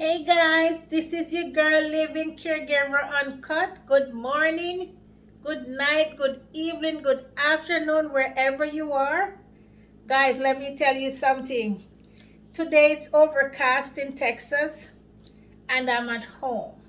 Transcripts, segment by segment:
Hey guys, this is your girl Living Caregiver Uncut. Good morning, good night, good evening, good afternoon, wherever you are. Guys, let me tell you something. Today it's overcast in Texas, and I'm at home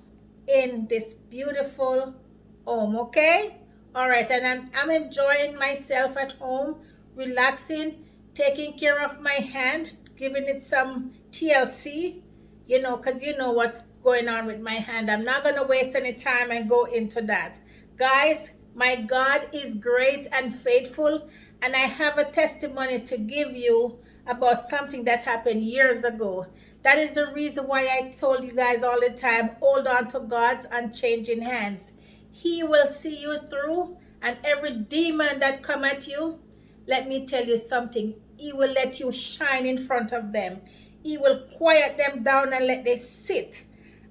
in this beautiful home, okay? All right, and I'm enjoying myself at home, relaxing, taking care of my hand, giving it some TLC, because you know what's going on with my hand. I'm not going to waste any time and go into that. Guys, my God is great and faithful, and I have a testimony to give you about something that happened years ago. That is the reason why I told you guys all the time, hold on to God's unchanging hands. He will see you through, and every demon that come at you, let me tell you something, he will let you shine in front of them. He will quiet them down and let they sit.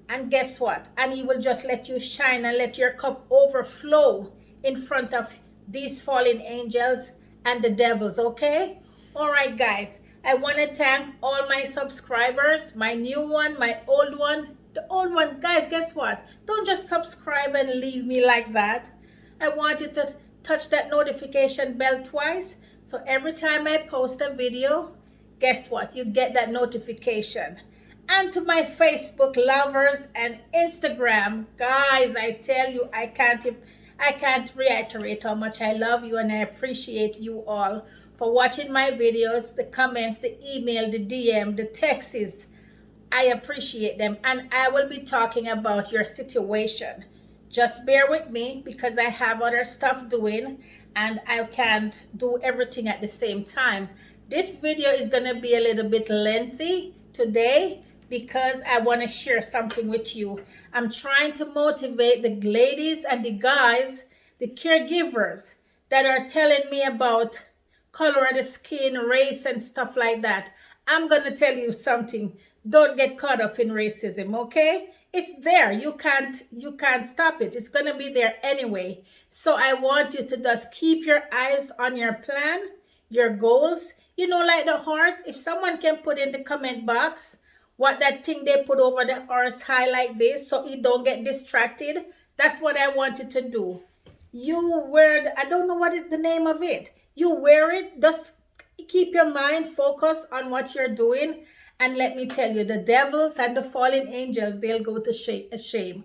And guess what? And he will just let you shine and let your cup overflow in front of these fallen angels and the devils, okay? All right, guys. I want to thank all my subscribers, my new one, my old one. The old one, guys, guess what? Don't just subscribe and leave me like that. I want you to touch that notification bell twice. So every time I post a video, guess what? You get that notification. And to my Facebook lovers and Instagram, guys, I tell you, I can't reiterate how much I love you and I appreciate you all for watching my videos, the comments, the email, the DM, the texts. I appreciate them, and I will be talking about your situation. Just bear with me because I have other stuff doing and I can't do everything at the same time. This video is going to be a little bit lengthy today because I want to share something with you. I'm trying to motivate the ladies and the guys, the caregivers that are telling me about color of the skin, race, and stuff like that. I'm going to tell you something. Don't get caught up in racism, okay? It's there. You can't stop it. It's going to be there anyway. So I want you to just keep your eyes on your plan, your goals. You know, like the horse, if someone can put in the comment box what that thing they put over the horse highlight this so he don't get distracted, that's what I want you to do. You wear I don't know what is the name of it. You wear it, just keep your mind focused on what you're doing, and let me tell you, the devils and the fallen angels, they'll go to shame.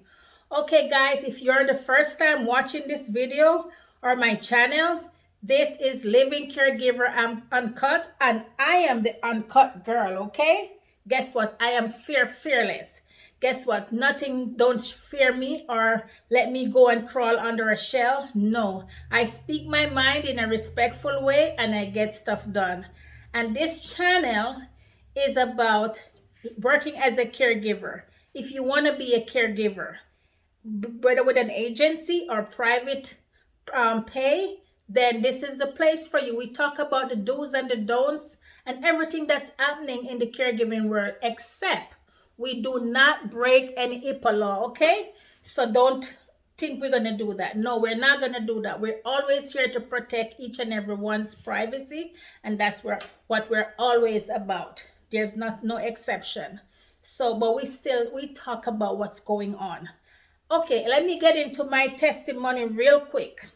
Okay guys, if you're the first time watching this video or my channel, this is Living Caregiver Uncut, and I am the uncut girl, okay? Guess what? I am fearless. Guess what? Nothing don't fear me or let me go and crawl under a shell. No, I speak my mind in a respectful way and I get stuff done. And this channel is about working as a caregiver. If you want to be a caregiver, whether with an agency or private pay, then this is the place for you. We talk about the do's and the don'ts and everything that's happening in the caregiving world, except we do not break any HIPAA law, okay? So don't think we're going to do that. No, we're not going to do that. We're always here to protect each and everyone's privacy, and that's what we're always about. There's no exception. So, but we talk about what's going on. Okay, let me get into my testimony real quick.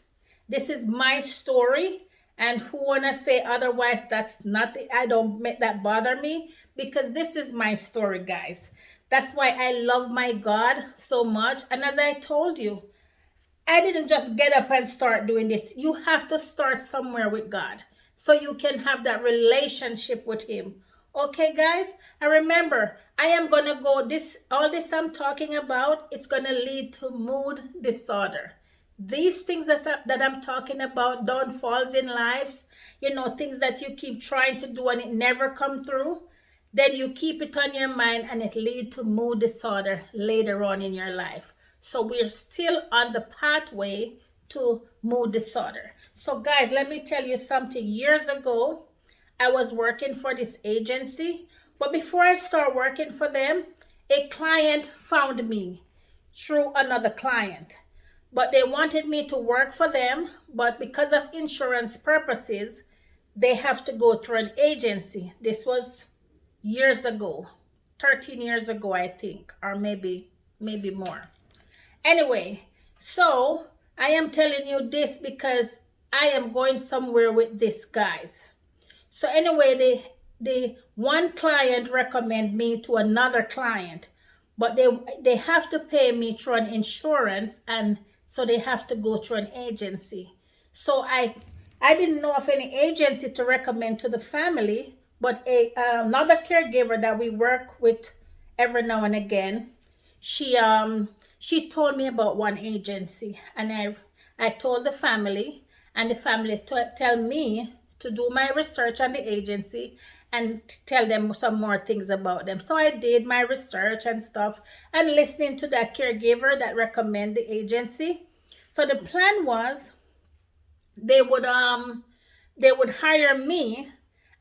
This is my story, and who wanna say otherwise, that's nothing. I don't make that bother me, because this is my story, guys. That's why I love my God so much. And as I told you, I didn't just get up and start doing this. You have to start somewhere with God so you can have that relationship with him. Okay, guys? And remember, I am going to go, all this I'm talking about, it's going to lead to mood disorder. These things that I'm talking about, downfalls in lives, things that you keep trying to do and it never come through, then you keep it on your mind and it leads to mood disorder later on in your life. So we're still on the pathway to mood disorder. So guys, let me tell you something. Years ago, I was working for this agency, but before I start working for them, a client found me through another client. But they wanted me to work for them, but because of insurance purposes, they have to go through an agency. This was years ago, 13 years ago, I think, or maybe more. Anyway, so I am telling you this because I am going somewhere with this, guys. So anyway, the one client recommend me to another client, but they have to pay me through an insurance, and so they have to go through an agency. So I didn't know of any agency to recommend to the family, but another caregiver that we work with every now and again, she told me about one agency, and I told the family, and the family tell me to do my research on the agency and tell them some more things about them. So I did my research and stuff, and listening to that caregiver that recommend the agency. So the plan was they would hire me,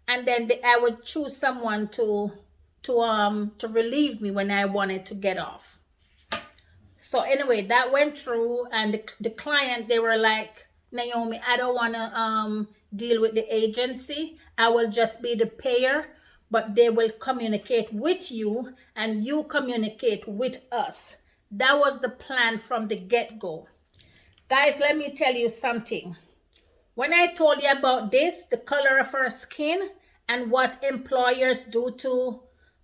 and then I would choose someone to relieve me when I wanted to get off. So anyway, that went through, and the client, they were like, Naomi, I don't want to deal with the agency. I will just be the payer, but they will communicate with you and you communicate with us. That was the plan from the get-go. Guys, let me tell you something. When I told you about this, the color of our skin, and what employers do to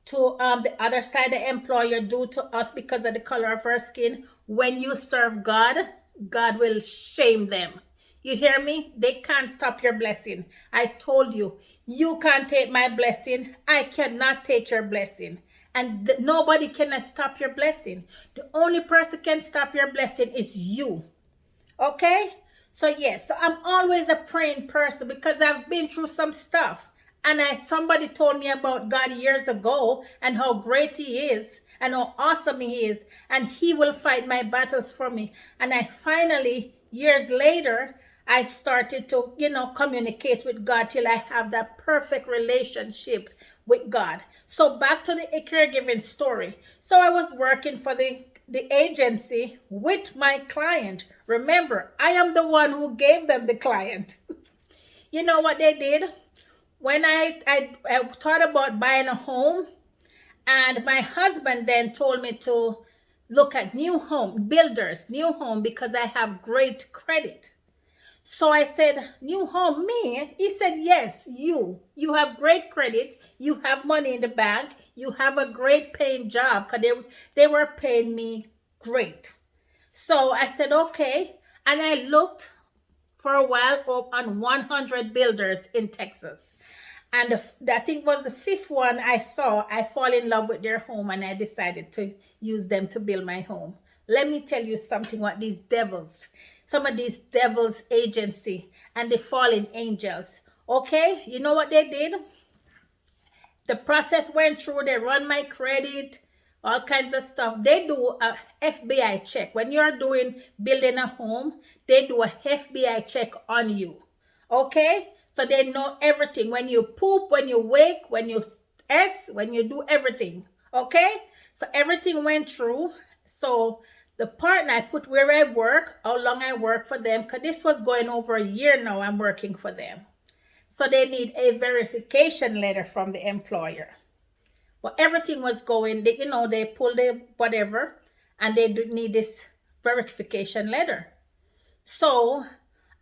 the other side, the employer do to us because of the color of our skin, when you serve God, God will shame them. You hear me? They can't stop your blessing. I told you, you can't take my blessing. I cannot take your blessing. And nobody cannot stop your blessing. The only person can stop your blessing is you. Okay? So yes, so I'm always a praying person because I've been through some stuff. And somebody told me about God years ago and how great he is and how awesome he is. And he will fight my battles for me. And I finally, years later, I started to, communicate with God till I have that perfect relationship with God. So back to the caregiving story. So I was working for the agency with my client. Remember, I am the one who gave them the client. You know what they did? When I thought about buying a home, and my husband then told me to look at new home because I have great credit. So I said, new home, me? He said, yes, you. You have great credit. You have money in the bank. You have a great paying job, because they were paying me great. So I said, okay. And I looked for a while up on 100 builders in Texas. And I think was the fifth one I saw. I fall in love with their home, and I decided to use them to build my home. Let me tell you something, what these devils, some of these devils agency and the fallen angels. Okay, you know what they did? The process went through, they run my credit, all kinds of stuff. They do a FBI check. When you're building a home, they do a FBI check on you. Okay? So they know everything. When you poop, when you wake, when you when you do everything. Okay? So everything went through. So the partner I put where I work, how long I work for them, because this was going over a year now I'm working for them. So they need a verification letter from the employer. But everything was going, they pulled the whatever, and they need this verification letter. So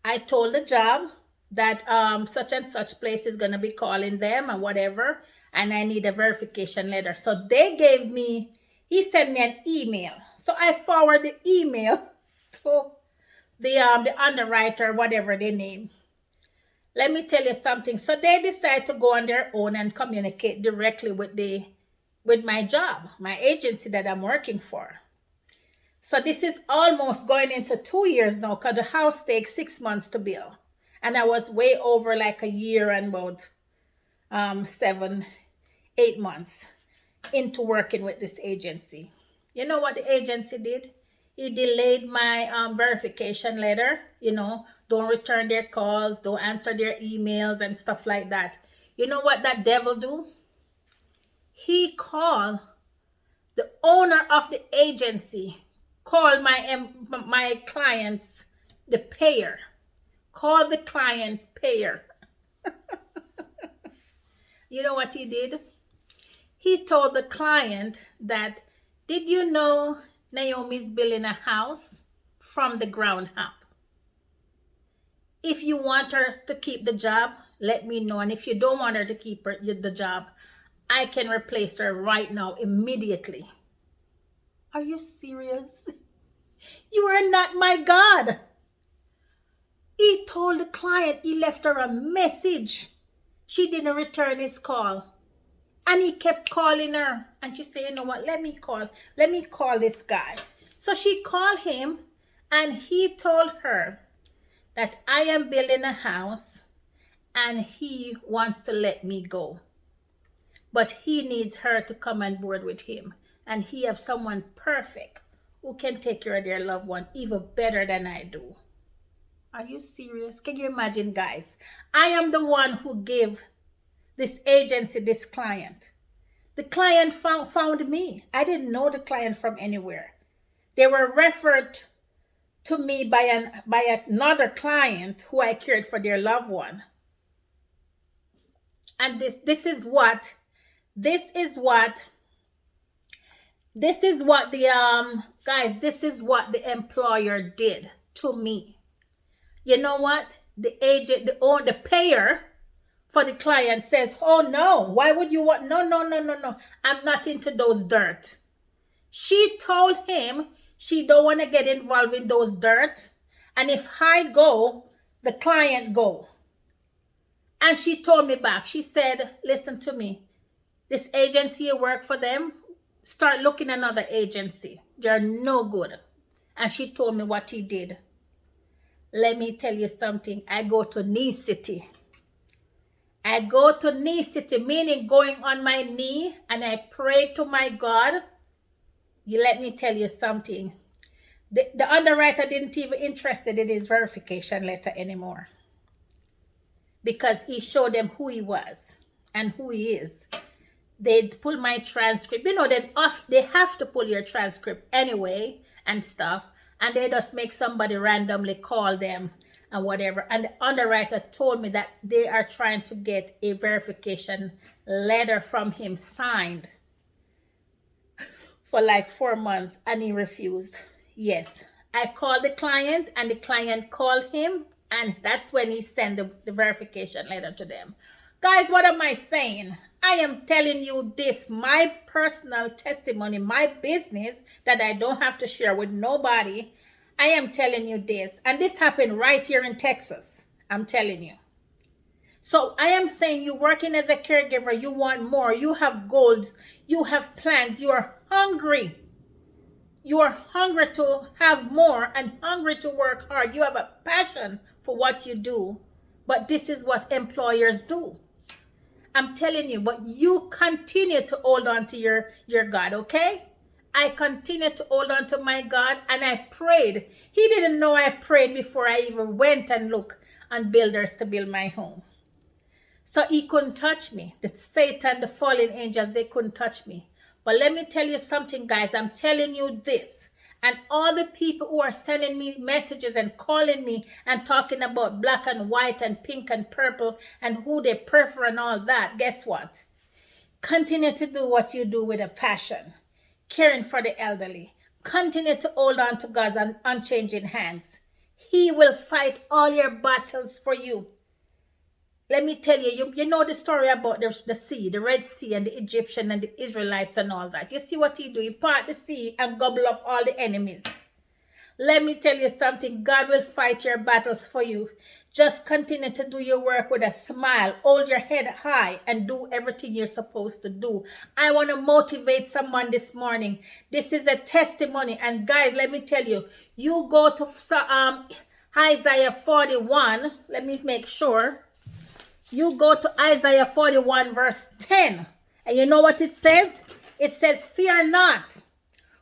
I told the job that such and such place is going to be calling them and whatever, and I need a verification letter. So he sent me an email. So I forward the email to the underwriter, whatever they name. Let me tell you something. So they decide to go on their own and communicate directly with my job, my agency that I'm working for. So this is almost going into 2 years now, because the house takes 6 months to build. And I was way over like a year and about 7, 8 months into working with this agency. You know what the agency did? He delayed my verification letter. Don't return their calls, don't answer their emails and stuff like that. You know what that devil do? He called the owner of the agency, called my clients the payer. Call the client payer. You know what he did? He told the client that, did you know Naomi's building a house from the ground up? If you want her to keep the job, let me know. And if you don't want her to keep the job, I can replace her right now, immediately. Are you serious? You are not my God. He told the client, he left her a message. She didn't return his call. And he kept calling her. And she said, you know what, let me call this guy. So she called him, and he told her that I am building a house and he wants to let me go. But he needs her to come on board with him. And he have someone perfect who can take care of their loved one even better than I do. Are you serious? Can you imagine, guys? I am the one who gave this agency this client. The client found me. I didn't know the client from anywhere. They were referred to me by another client who I cared for their loved one. And this is what the guys, this is what the employer did to me. You know what? The agent, the payer for the client says, oh no, why would you want? No. I'm not into those dirt. She told him she don't want to get involved in those dirt. And if I go, the client go. And she told me back. She said, listen to me. This agency you work for them, start looking at another agency. They're no good. And she told me what he did. Let me tell you something. I go to knee city. Meaning going on my knee, and I pray to my God. Let me tell you something. The underwriter didn't even interested in his verification letter anymore, because he showed them who he was and who he is. They pull my transcript. You know, they have to pull your transcript anyway and stuff. And they just make somebody randomly call them and whatever. And the underwriter told me that they are trying to get a verification letter from him signed for like 4 months, and he refused. Yes, I called the client, and the client called him, and that's when he sent the verification letter to them. Guys, what am I saying? I am telling you this, my personal testimony, my business that I don't have to share with nobody. I am telling you this. And this happened right here in Texas. I'm telling you. So I am saying, you working as a caregiver, you want more. You have goals. You have plans. You are hungry. You are hungry to have more and hungry to work hard. You have a passion for what you do. But this is what employers do. I'm telling you, but you continue to hold on to your God, okay? I continue to hold on to my God, and I prayed. He didn't know I prayed before I even went and looked on builders to build my home. So he couldn't touch me. The Satan, the fallen angels, they couldn't touch me. But let me tell you something, guys. I'm telling you this. And all the people who are sending me messages and calling me and talking about black and white and pink and purple and who they prefer and all that, guess what? Continue to do what you do with a passion. Caring for the elderly. Continue to hold on to God's unchanging hands. He will fight all your battles for you. Let me tell you, you know the story about the sea, the Red Sea, and the Egyptian and the Israelites and all that. You see what he do? He part the sea and gobble up all the enemies. Let me tell you something. God will fight your battles for you. Just continue to do your work with a smile. Hold your head high and do everything you're supposed to do. I want to motivate someone this morning. This is a testimony. And guys, let me tell you, you go to Isaiah 41. Let me make sure. You go to Isaiah 41 verse 10. And you know what it says? It says, fear not,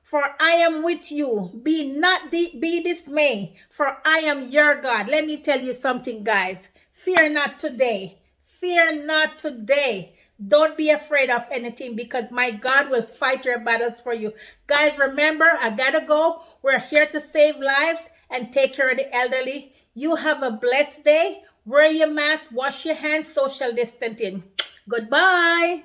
for I am with you. Be dismayed, for I am your God. Let me tell you something, guys. Fear not today. Fear not today. Don't be afraid of anything, because my God will fight your battles for you. Guys, remember, I gotta go. We're here to save lives and take care of the elderly. You have a blessed day. Wear your mask, wash your hands, social distancing. Goodbye.